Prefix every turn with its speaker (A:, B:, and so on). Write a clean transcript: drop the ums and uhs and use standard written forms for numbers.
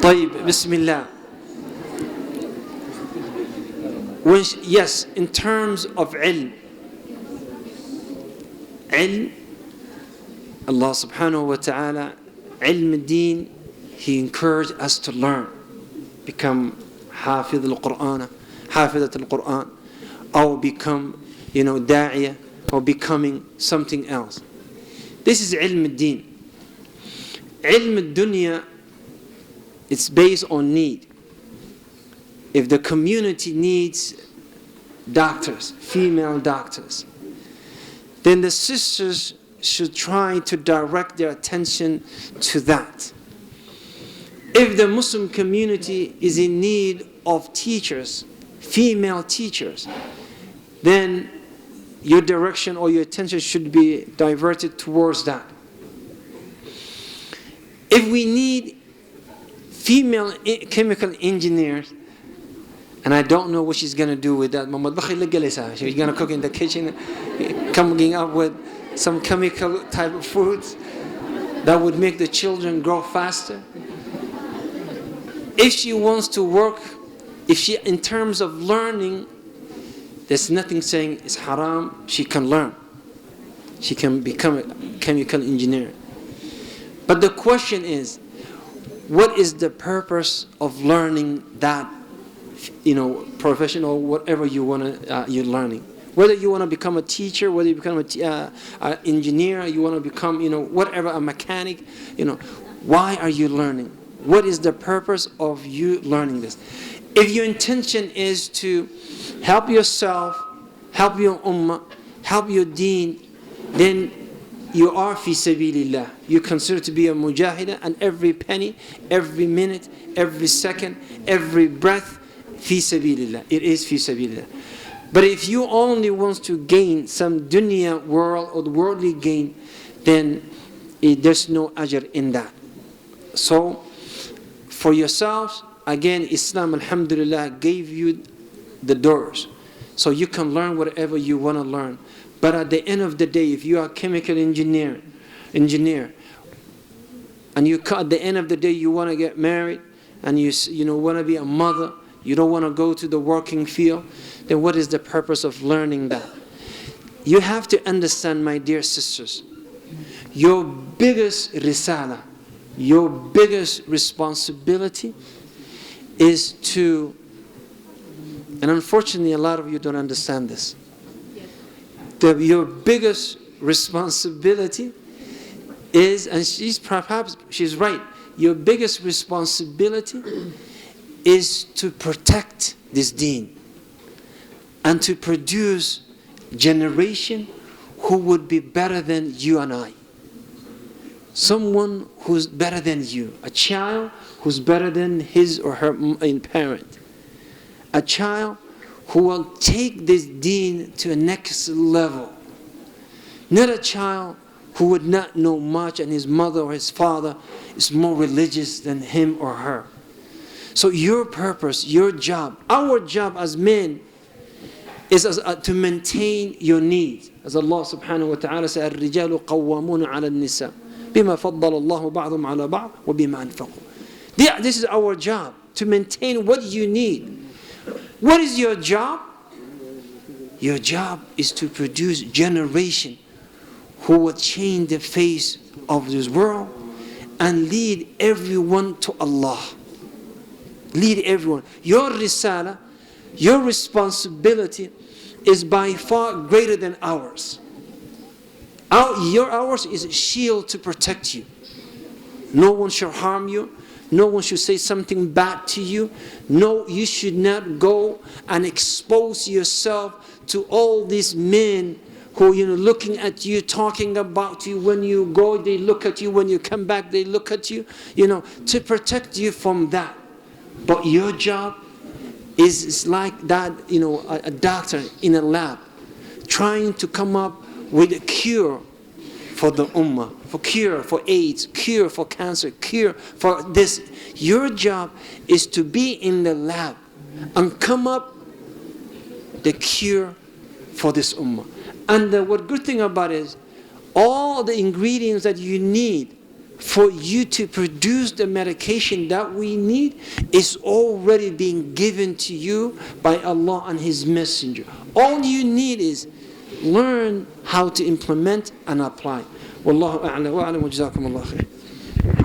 A: طيب, Bismillah. Yes, in terms of ilm, Allah subhanahu wa ta'ala, ilm al-deen, He encouraged us to learn, become حافظ القرآن, حافظة القرآن, or become, da'iyah, or becoming something else. This is ilm al-deen. Ilm al-dunya, it's based on need. If the community needs doctors, female doctors, then the sisters should try to direct their attention to that. If the Muslim community is in need of teachers, female teachers, then your direction or your attention should be diverted towards that. If we need female chemical engineers, and I don't know what she's going to do with that. She's going to cook in the kitchen, coming up with some chemical type of foods that would make the children grow faster. If she wants to work, in terms of learning, there's nothing saying it's haram, she can learn. She can become a chemical engineer. But the question is, what is the purpose of learning that profession or whatever you're learning? Whether you want to become a teacher, whether you become an engineer, you want to become, whatever, a mechanic, why are you learning? What is the purpose of you learning this? If your intention is to help yourself, help your ummah, help your deen, then you are fi sabilillah. You consider to be a mujahida, and every penny, every minute, every second, every breath, fi sabilillah. It is fi sabilillah. But if you only want to gain some dunya world or worldly gain, then there's no ajr in that. So, for yourselves, again, Islam, alhamdulillah, gave you the doors. So you can learn whatever you want to learn. But at the end of the day, if you are a chemical engineer, and at the end of the day you want to get married, and you want to be a mother, you don't want to go to the working field, then what is the purpose of learning that? You have to understand, my dear sisters, your biggest risala, your biggest responsibility is to, and unfortunately a lot of you don't understand this, your biggest responsibility is, and she's right, your biggest responsibility is to protect this deen and to produce generation who would be better than you and I. Someone who's better than you. A child who's better than his or her parent. A child who will take this deen to a next level. Not a child who would not know much and his mother or his father is more religious than him or her. So your purpose, your job, our job as men is to maintain your needs. As Allah subhanahu wa ta'ala said, الرجال قوامون على النساء بما فضل الله بعضهم على بعض وبما أنفقوا. This is our job, to maintain what you need. What is your job? Your job is to produce generation who will change the face of this world and lead everyone to Allah. Lead everyone. Your risala, your responsibility is by far greater than ours. Ours is a shield to protect you. No one shall harm you. No one should say something bad to you. No, you should not go and expose yourself to all these men who, looking at you, talking about you. When you go, they look at you. When you come back, they look at you. To protect you from that. But your job is like that, a doctor in a lab trying to come up with a cure for the ummah, for cure for AIDS, cure for cancer, cure for this. Your job is to be in the lab and come up the cure for this ummah. And what good thing about it is all the ingredients that you need for you to produce the medication that we need is already being given to you by Allah and His Messenger. All you need is learn how to implement and apply. Wallahu a'lam wa a'lam wa jazakum Allah khair.